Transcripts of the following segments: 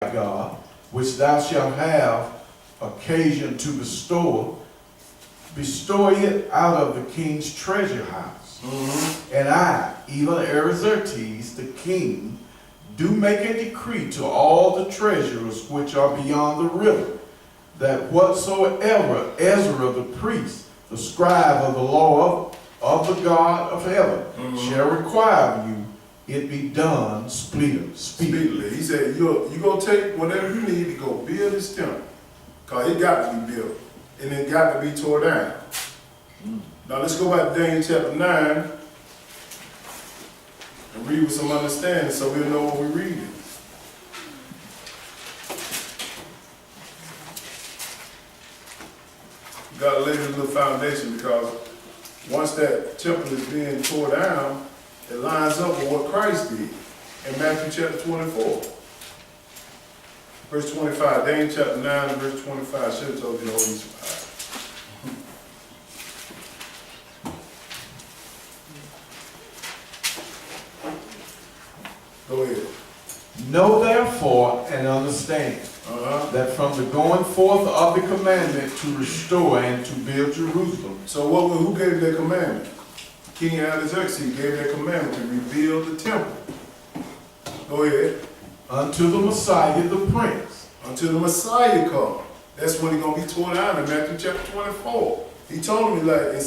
God, which thou shalt have occasion to bestow it out of the king's treasure house. And I, even Artaxerxes the king, do make a decree to all the treasurers which are beyond the river, that whatsoever Ezra the priest, the scribe of the law of the God of heaven, shall require of you, it be done speedily. He said, you're going to take whatever you need to go build this temple. Because it got to be built. And it got to be torn down. Now let's go back to Daniel chapter 9 and read with some understanding so we'll know what we're reading. You got to lay this little foundation, because once that temple is being torn down, it lines up with what Christ did in Matthew chapter 24. Verse 25, Daniel chapter 9 and verse 25. I should have told you all these. Go ahead. Know therefore and understand that from the going forth of the commandment to restore and to build Jerusalem. So who gave that commandment? King Artaxerxes gave that commandment to rebuild the temple. Go ahead. Unto the Messiah the Prince. Until the Messiah comes. That's when he's going to be torn down in Matthew chapter 24. He told me, like, in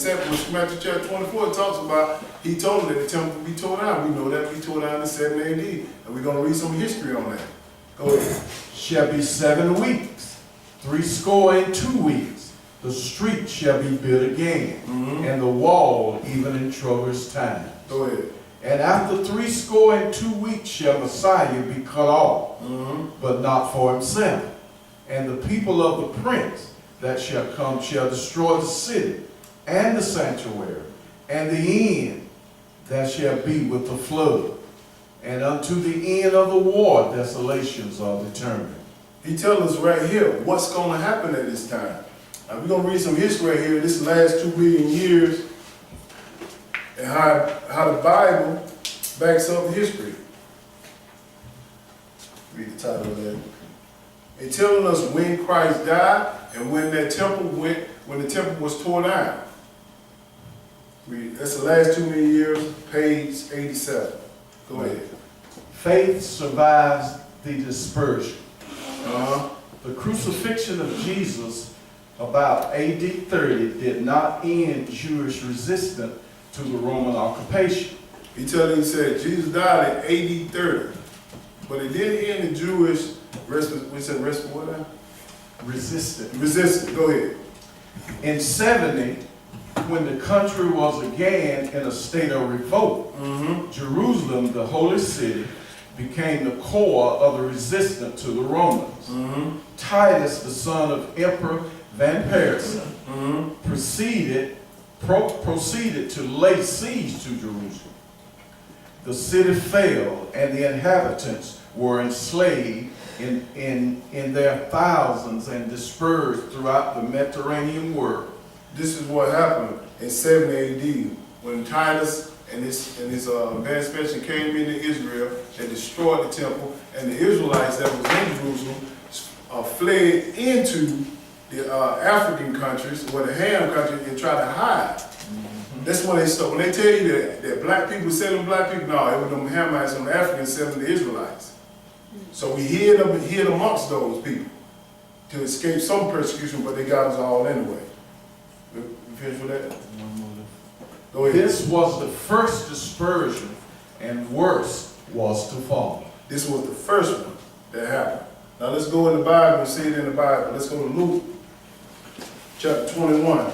Matthew chapter 24, it talks about, he told him that the temple would be torn down. We know that would be torn down in 7 AD. And we're going to read some history on that. Go ahead. Shall be 7 weeks, 62 weeks. The street shall be built again, and the wall even in troublous times. Go ahead. And after 62 weeks shall Messiah be cut off, but not for himself. And the people of the prince that shall come shall destroy the city and the sanctuary, and the end that shall be with the flood. And unto the end of the war desolations are determined. He tells us right here what's going to happen at this time. Now we're going to read some history right here, this last 2 billion years, and how the Bible backs up history. Read the title of that. It's telling us when Christ died and when that temple when the temple was torn down. That's the last 2 million years, page 87. Go ahead. Faith survives the dispersion. The crucifixion of Jesus about AD 30 did not end Jewish resistance to the Roman occupation. He said Jesus died in AD 30, but it didn't end the Jewish resistance. Go ahead. In 70, when the country was again in a state of revolt, Jerusalem, the holy city, became the core of the resistance to the Romans. Titus, the son of Emperor Vespasian, proceeded to lay siege to Jerusalem. The city fell, and the inhabitants were enslaved in their thousands and dispersed throughout the Mediterranean world. This is what happened in 70 AD when Titus and his Vespasian came into Israel and destroyed the temple, and the Israelites that was in Jerusalem fled into the African countries, or the Ham country, and tried to hide. That's when they start. When they tell you that black people selling black people, no, it was them Hamites and the Africans selling the Israelites. So we hid amongst those people to escape some persecution, but they got us all anyway. You finished with that? Go ahead. This was the first dispersion, and worse was to follow. This was the first one that happened. Now let's go in the Bible and see it in the Bible. Let's go to Luke chapter 21.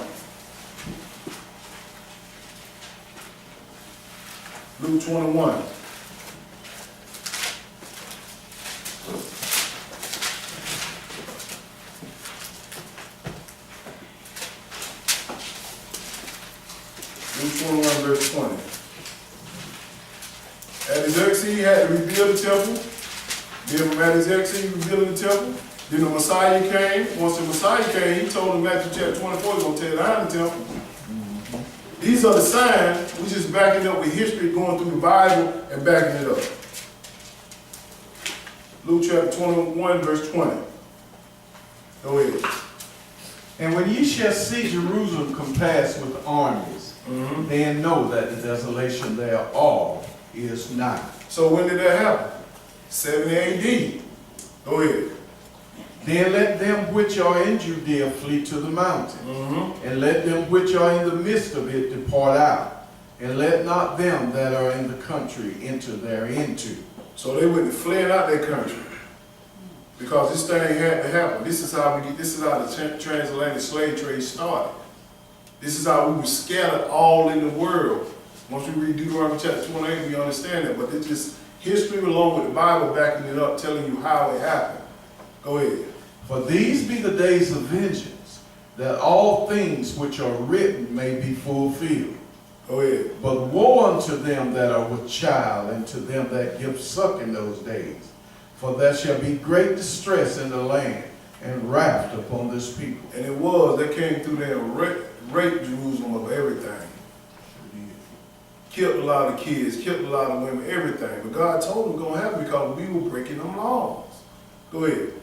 Luke 21. Luke 21 verse 20. Artaxerxes had to rebuild the temple. Then from Artaxerxes rebuilding the temple. Then the Messiah came. Once the Messiah came, he told him Matthew chapter 24 he's going to tear down the temple. These are the signs. We're just backing up with history, going through the Bible and backing it up. Luke chapter 21, verse 20. Go ahead. And when ye shall see Jerusalem compassed with armies, then know that the desolation thereof is nigh. So when did that happen? 70 AD. Go ahead. Then let them which are in Judea flee to the mountains, and let them which are in the midst of it depart out, and let not them that are in the country enter thereinto. So they went fleeing out their country because this thing had to happen. This is how the transatlantic slave trade started. This is how we were scattered all in the world. Once we read Deuteronomy chapter 28, we understand that. But it's just history along with the Bible backing it up, telling you how it happened. Go ahead. For these be the days of vengeance, that all things which are written may be fulfilled. Go ahead. But woe unto them that are with child, and to them that give suck in those days. For there shall be great distress in the land, and wrath upon this people. And it was, they came through there and raped Jerusalem of everything. Killed a lot of kids, killed a lot of women, everything. But God told them it was going to happen because we were breaking them laws. Go ahead.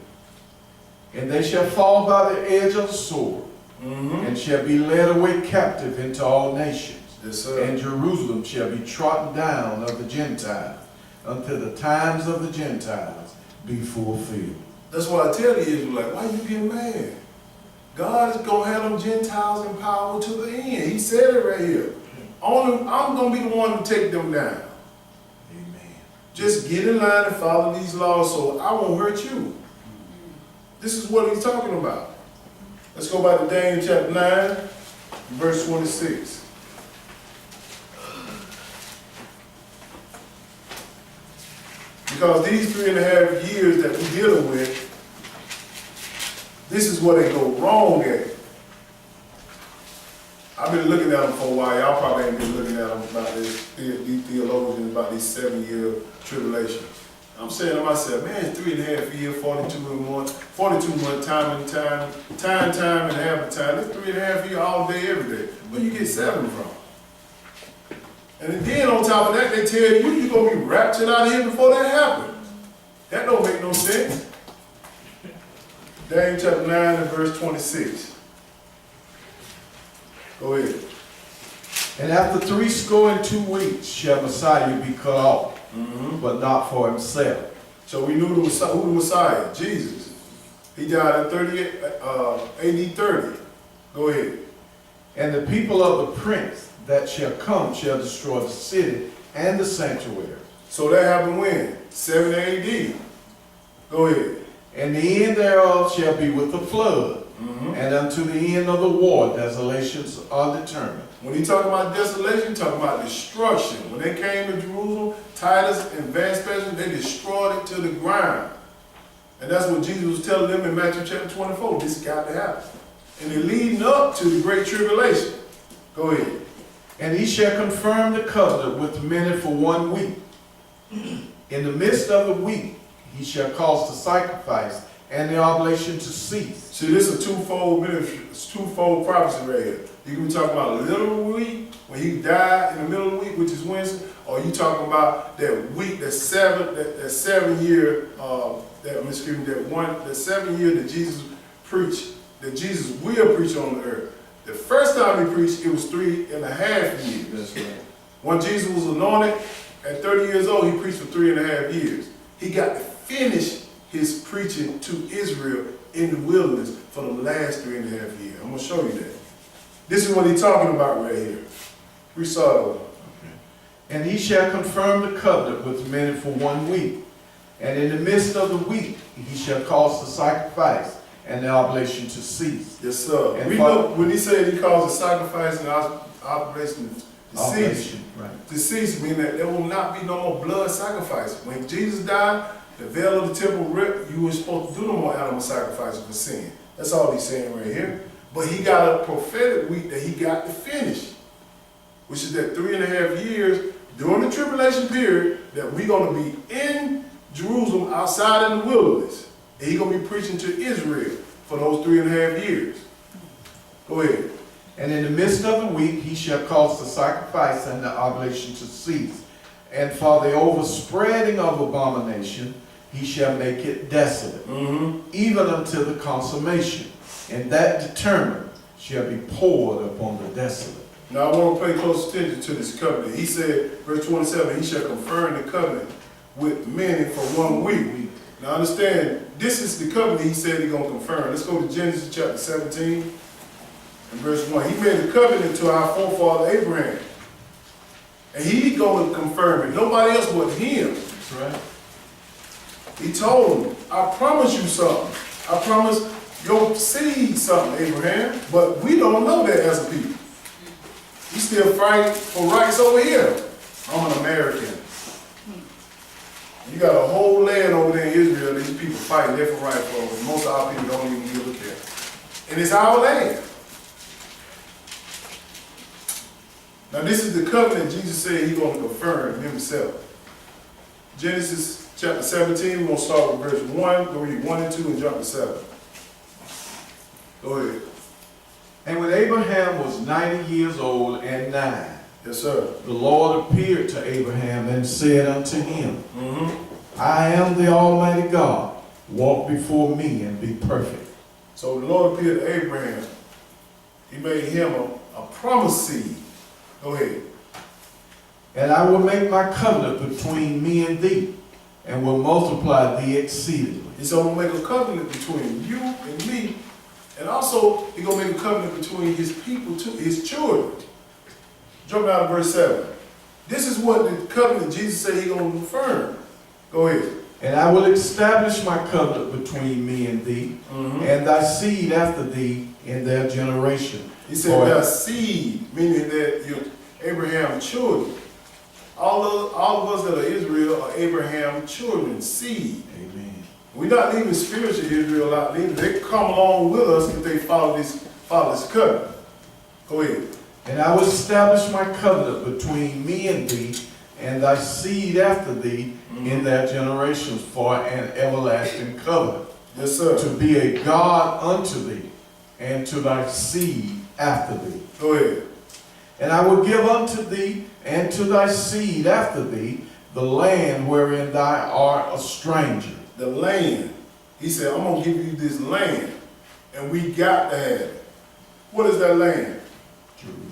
And they shall fall by the edge of the sword, and shall be led away captive into all nations. Yes, sir. And Jerusalem shall be trodden down of the Gentiles, until the times of the Gentiles be fulfilled. That's why I tell the Israelites, why you getting mad? God is going to have them Gentiles in power to the end. He said it right here. I'm going to be the one to take them down. Amen. Just get in line and follow these laws so I won't hurt you. This is what he's talking about. Let's go back to Daniel chapter 9, verse 26. Because these 3.5 years that we're dealing with, this is where they go wrong at. I've been looking at them for a while. Y'all probably ain't been looking at them about this, these theologians, about these 7-year tribulations. I'm saying to myself, man, it's 3.5 years, 42 months, time, and half the time. It's 3.5 years all day, every day. Where you get 7 from? And then on top of that, they tell you you're going to be raptured out of here before that happens. That don't make no sense. Daniel chapter 9 and verse 26. Go ahead. And after 62 weeks shall Messiah be cut off, but not for himself. So we knew who the Messiah, Jesus. He died at 38, AD 30. Go ahead. And the people of the prince that shall come shall destroy the city and the sanctuary. So that happened when? 70 AD. Go ahead. And the end thereof shall be with the flood, and unto the end of the war desolations are determined. When he talking about desolation, talking about destruction. When they came to Jerusalem, Titus and Vespasian, they destroyed it to the ground. And that's what Jesus was telling them in Matthew chapter 24. This got to happen. And it leading up to the great tribulation. Go ahead. And he shall confirm the covenant with many for 1 week. In the midst of the week he shall cause the sacrifice and the oblation to cease. See, this is a twofold ministry, it's twofold prophecy right here. You can be talking about a literal week, when he died in the middle of the week, which is Wednesday, or you talking about that week, that 7 year, that 7 year that Jesus preached, that Jesus will preach on the earth. The first time he preached, it was 3.5 years. That's right. When Jesus was anointed, at 30 years old, he preached for 3.5 years. He got to finish his preaching to Israel in the wilderness for the last 3.5 years. I'm going to show you that. This is what he's talking about right here. We saw it. And he shall confirm the covenant with many for 1 week. And in the midst of the week he shall cause the sacrifice and the oblation to cease. Yes, sir. And we know when he said he caused the sacrifice and oblation to cease. Right. To cease means that there will not be no more blood sacrifice. When Jesus died, the veil of the temple ripped. You were supposed to do no more animal sacrifices for sin. That's all he's saying right here. But he got a prophetic week that he got to finish, which is that 3.5 years during the tribulation period that we're going to be in Jerusalem outside in the wilderness. And he's going to be preaching to Israel for those 3.5 years. Go ahead. And in the midst of the week he shall cause the sacrifice and the oblation to cease. And for the overspreading of abomination he shall make it desolate, even until the consummation, and that determined shall be poured upon the desolate. Now I want to pay close attention to this covenant. He said, verse 27, he shall confirm the covenant with many for 1 week. Now understand, this is the covenant he said he's going to confirm. Let's go to Genesis chapter 17 and verse 1. He made a covenant to our forefather Abraham. And he going to confirm it. Nobody else but him. That's right. He told him, I promise you something. I promise your seed something, Abraham. But we don't know that as a people. He's still fighting for rights over here. I'm an American. You got a whole land over there in Israel, these people fighting there for rights for, and most of our people don't even give a care. And it's our land. Now this is the covenant Jesus said he's going to confirm himself. Genesis chapter 17, we're going to start with verse 1. Go read 1 and 2 and jump to 7. Go ahead. And when Abraham was 90 years old and 9, Yes, sir. the Lord appeared to Abraham and said unto him, I am the Almighty God. Walk before me and be perfect. So the Lord appeared to Abraham. He made him a promised seed. Go ahead. And I will make my covenant between me and thee, and will multiply thee exceedingly. He's going to make a covenant between you and me. And also, he's going to make a covenant between his people, to his children. Jump down to verse 7. This is what the covenant Jesus said he's going to confirm. Go ahead. And I will establish my covenant between me and thee, and thy seed after thee in their generation. He said their seed, meaning that you're Abraham's children. All of us that are Israel are Abraham's children, seed. Amen. We're not leaving spiritual Israel out. They come along with us if they follow this covenant. Go ahead. And I will establish my covenant between me and thee, and thy seed after thee in their generations for an everlasting covenant. Yes, sir. To be a God unto thee, and to thy seed after thee. Go ahead. And I will give unto thee and to thy seed after thee the land wherein thou art a stranger. The land. He said, I'm going to give you this land, and we got to have it. What is that land? Jerusalem.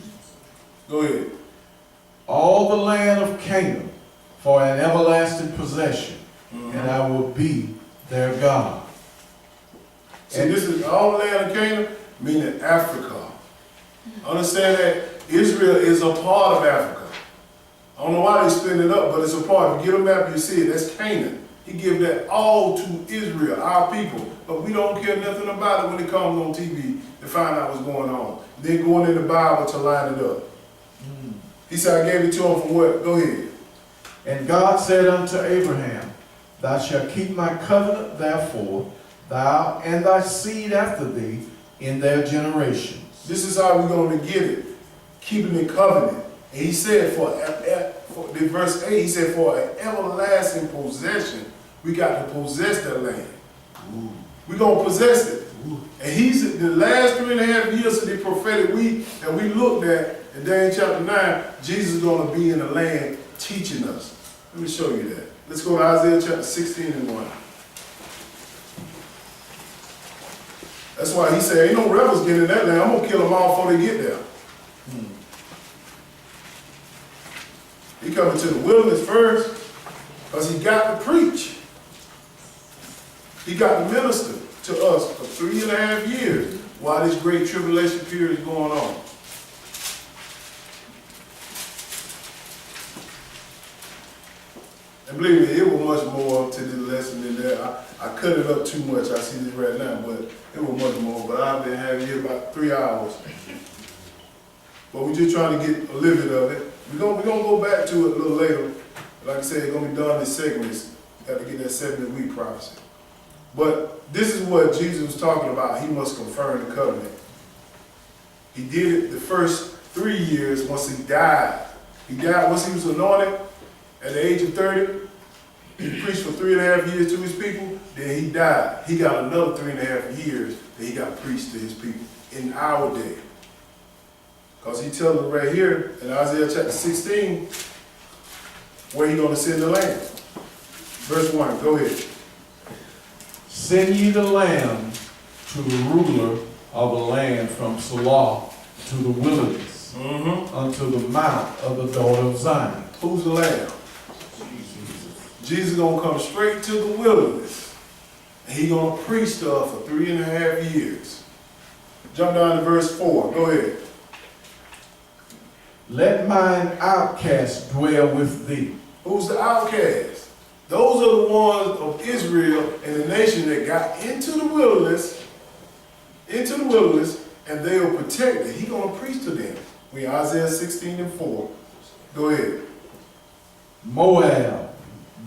Go ahead. All the land of Canaan for an everlasting possession, and I will be their God. And this is all the land of Canaan, meaning Africa. Understand that Israel is a part of Africa. I don't know why they split it up, but it's a part. If you get a map, you see it. That's Canaan. He gave that all to Israel, our people. But we don't care nothing about it when it comes on TV to find out what's going on. Then going in the Bible to line it up. He said, I gave it to him for what? Go ahead. And God said unto Abraham, Thou shalt keep my covenant, therefore, thou and thy seed after thee in their generations. This is how we're going to get it. Keeping the covenant. And he said for in verse 8, he said for an everlasting possession, we got to possess that land. We're going to possess it. And he's the last 3.5 years of the prophetic week that we looked at in Daniel chapter 9, Jesus is going to be in the land teaching us. Let me show you that. Let's go to Isaiah chapter 16 and 1. That's why he said, ain't no rebels getting in that land. I'm going to kill them all before they get there. He coming to the wilderness first because he got to preach. He got to minister to us for 3.5 years while this great tribulation period is going on. And believe me, it was much more to this lesson than that. I cut it up too much. I see this right now, but it was much more. But I've been having here about 3 hours. But we're just trying to get a little bit of it. We're gonna go back to it a little later. Like I said, it's going to be done in segments. Got to get that 70-week prophecy. But this is what Jesus was talking about. He must confirm the covenant. He did it the first 3 years once he died. He died once he was anointed. At the age of 30, he preached for 3.5 years to his people, then he died. He got another 3.5 years that he got to preach to his people in our day. Because he tells us right here in Isaiah chapter 16 where he's going to send the land. Verse 1, go ahead. Send ye the lamb to the ruler of the land from Salah to the wilderness, unto the mount of the daughter of Zion. Who's the lamb? Jesus gonna come straight to the wilderness. And he gonna preach to us for 3.5 years. Jump down to verse 4. Go ahead. Let mine outcasts dwell with thee. Who's the outcast? Those are the ones of Israel and the nation that got into the wilderness, and they were protected. He gonna preach to them. We Isaiah 16:4. Go ahead. Moab,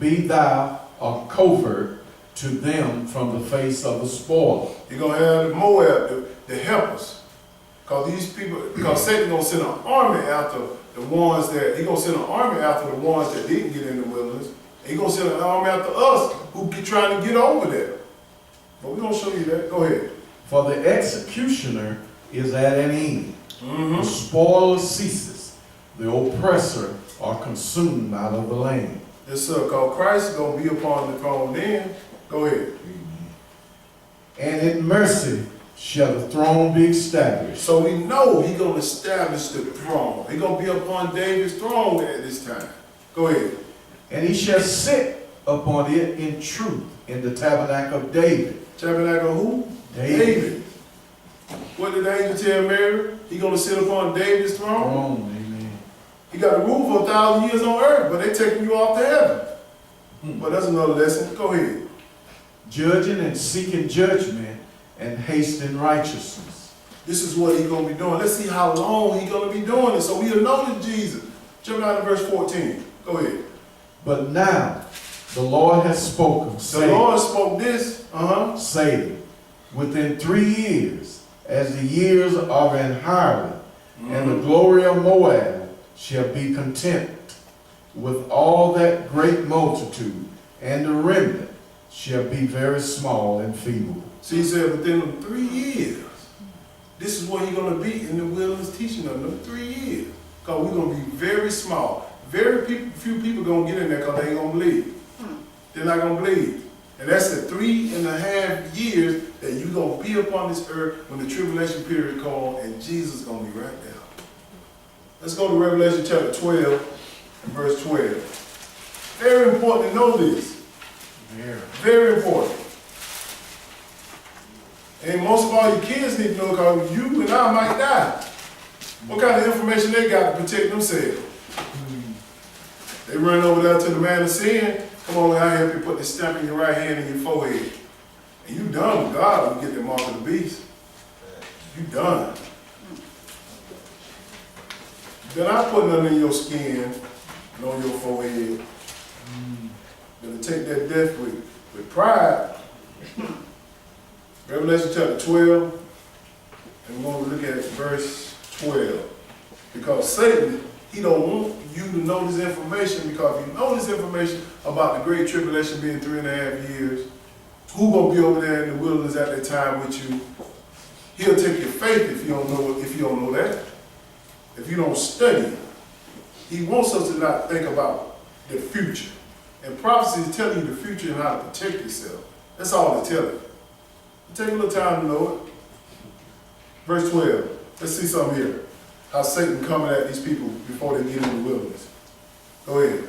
be thou a covert to them from the face of the spoiler. You're gonna have Moab, the helpers. Because Satan gonna send an army after the ones that didn't get in the wilderness. He gonna send an army after us who trying to get over there. But we're gonna show you that. Go ahead. For the executioner is at an end. The spoiler ceases. The oppressor are consumed out of the land. Yes, sir. Because Christ is gonna be upon the throne then. Go ahead. And in mercy shall the throne be established. So we know he's gonna establish the throne. He's gonna be upon David's throne at this time. Go ahead. And he shall sit upon it in truth in the tabernacle of David. Tabernacle who? David. What did the angel tell Mary? He's going to sit upon David's throne. Amen. He got to rule for 1,000 years on earth, but they taking you off to heaven. But that's another lesson. Go ahead. Judging and seeking judgment and hasting righteousness. This is what he's going to be doing. Let's see how long he's going to be doing it, so we'll know that Jesus. Jump down to verse 14. Go ahead. But now the Lord has spoken, The Lord spoke this, saying, within 3 years, as the years of an hireling, and the glory of Moab shall be content with all that great multitude, and the remnant shall be very small and feeble. So he said within 3 years, this is what he's going to be in the wilderness teaching them, 3 years. Because we're going to be very small. Few people going to get in there because they ain't going to believe. They're not going to believe. And that's the 3.5 years that you're going to be upon this earth when the tribulation period comes, and Jesus is going to be right there. Let's go to Revelation chapter 12 and verse 12. Very important to know this. Very important. And most of all your kids need to know because you and I might die. What kind of information they got to protect themselves? They run over there to the man of sin. Come on, I help you put this stamp in your right hand and your forehead. And you done with God when you get the mark of the beast. You done. Then I put nothing in your skin and on your forehead. Better take that death with pride. Revelation chapter 12, and we're going to look at verse 12. Because Satan, he don't want you to know this information, because if you know this information about the great tribulation being 3.5 years, who gonna be over there in the wilderness at that time with you? He'll take your faith if you don't know that. If you don't study it. He wants us to not think about the future. And prophecy is telling you the future and how to protect yourself. That's all they tell you. Take a little time to know it. Verse 12. Let's see something here. How Satan coming at these people before they get in the wilderness. Go ahead.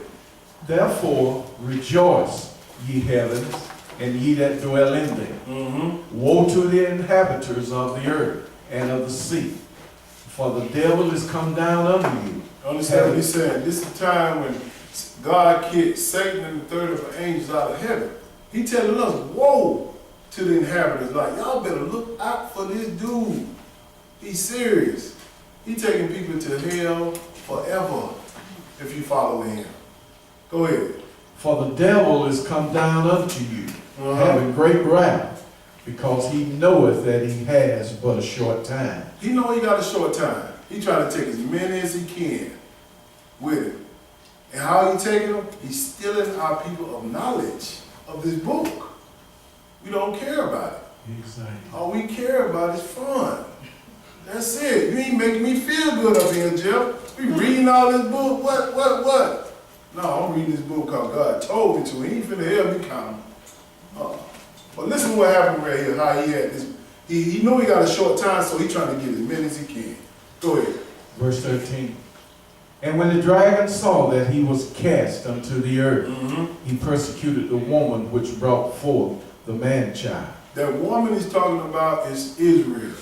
Therefore rejoice, ye heavens, and ye that dwell in them. Woe to the inhabitants of the earth and of the sea, for the devil is come down unto you. Understand what he's saying? This is the time when God kicked Satan and the third of the angels out of heaven. He telling us, woe to the inhabitants. Like, y'all better look out for this dude. He's serious. He's taking people to hell forever if you follow him. Go ahead. For the devil is come down unto you, having great wrath, because he knoweth that he has but a short time. He know he got a short time. He trying to take as many as he can with him. And how he taking them? He's stealing our people of knowledge of this book. We don't care about it. Exactly. All we care about is fun. That's it. You ain't making me feel good up here, Jeff. We reading all this book. What? No, I'm reading this book because God told me to. He ain't finna help me count. But listen to what happened right here, how he had this. He knew he got a short time, so he trying to get as many as he can. Go ahead. Verse 13. And when the dragon saw that he was cast unto the earth, he persecuted the woman which brought forth the man-child. That woman he's talking about is Israel.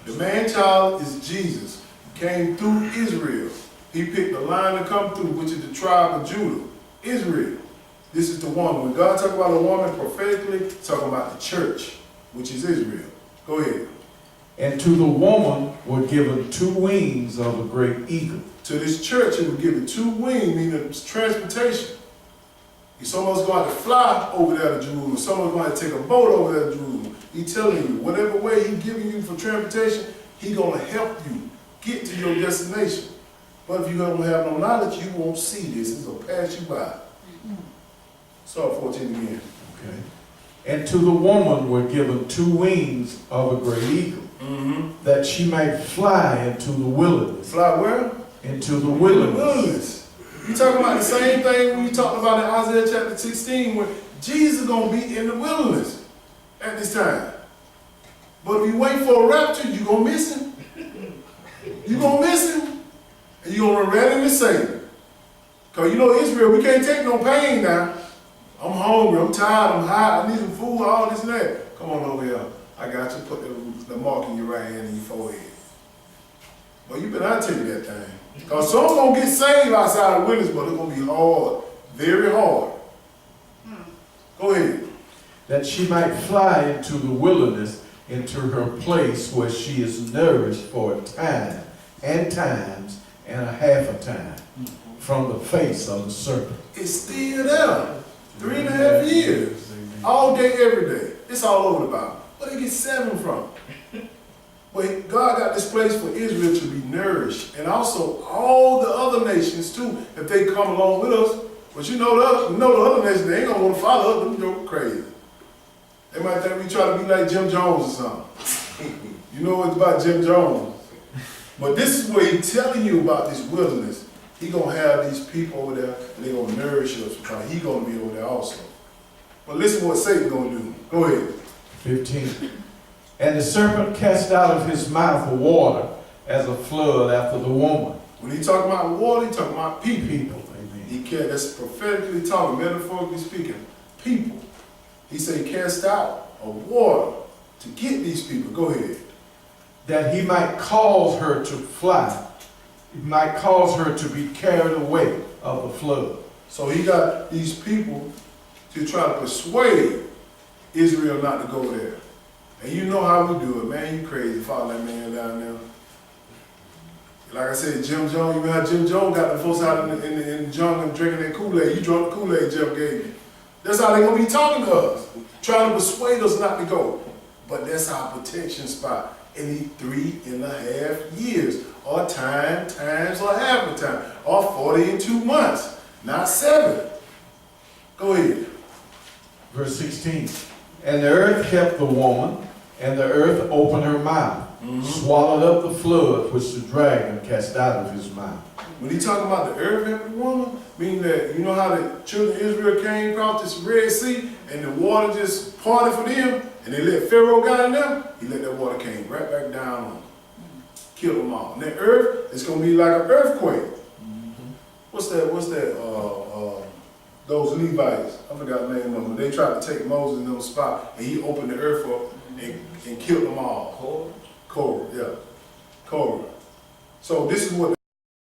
The man-child is Jesus. He came through Israel. He picked the line to come through, which is the tribe of Judah. Israel. This is the woman. When God talks about a woman prophetically, he's talking about the church, which is Israel. Go ahead. And to the woman were given 2 wings of a great eagle. To this church, he was given 2 wings, meaning transportation. Someone's going to fly over there to Jerusalem. Someone's going to take a boat over there to Jerusalem. He's telling you, whatever way he's giving you for transportation, he's going to help you get to your destination. But if you don't have no knowledge, you won't see this. It's going to pass you by. Start 14 again. Okay. And to the woman were given 2 wings of a great eagle, that she might fly into the wilderness. Fly where? Into the wilderness. You talking about the same thing when you talked about in Isaiah chapter 16, when Jesus is going to be in the wilderness at this time. But if you wait for a rapture, you're going to miss him. You're going to miss him. And you're going to run into Satan. Because you know Israel, we can't take no pain now. I'm hungry, I'm tired, I'm hot, I need some food, all this and that. Come on over here. I got you. Put the mark in your right hand and your forehead. Well, you better not take that thing. Because some going to get saved outside the wilderness, but it's going to be hard. Very hard. Go ahead. That she might fly into the wilderness, into her place where she is nourished for a time, and times, and a half a time, from the face of the serpent. It's still there. 3.5 years. All day, every day. It's all over the Bible. Where they get 7 from? But God got this place for Israel to be nourished. And also all the other nations too, if they come along with us. But you know the other nations, they ain't gonna want to follow us. Them joke crazy. They might think we try to be like Jim Jones or something. You know what's about Jim Jones. But this is where he's telling you about this wilderness. He's going to have these people over there, and they're going to nourish us, because he's going to be over there also. But listen to what Satan's going to do. Go ahead. 15. And the serpent cast out of his mouth water as a flood after the woman. When he talking about water, he talking about people. Amen. He can't, that's prophetically talking, metaphorically speaking. People. He said he cast out of water to get these people. Go ahead. That he might cause her to fly. He might cause her to be carried away of the flood. So he got these people to try to persuade Israel not to go there. And you know how we do it, man. You crazy, follow that man down there. Like I said, Jim Jones, you know how Jim Jones got the folks out in the jungle drinking that Kool-Aid. You drunk the Kool-Aid Jeff gave you. That's how they're going to be talking to us, trying to persuade us not to go. But that's our protection spot in the 3.5 years, or times or half a time, or 42 months, not 7. Go ahead. Verse 16. And the earth kept the woman, and the earth opened her mouth, swallowed up the flood which the dragon cast out of his mouth. When he talking about the earth and the woman, meaning that, you know how the children of Israel came across this Red Sea, and the water just parted for them, and they let Pharaoh get in them, he let that water came right back down on them. Killed them all. And the earth, it's going to be like an earthquake. What's that, those Levites, I forgot the name of them, they tried to take Moses in those spot, and he opened the earth up and killed them all. Korah, yeah. Korah. So this is what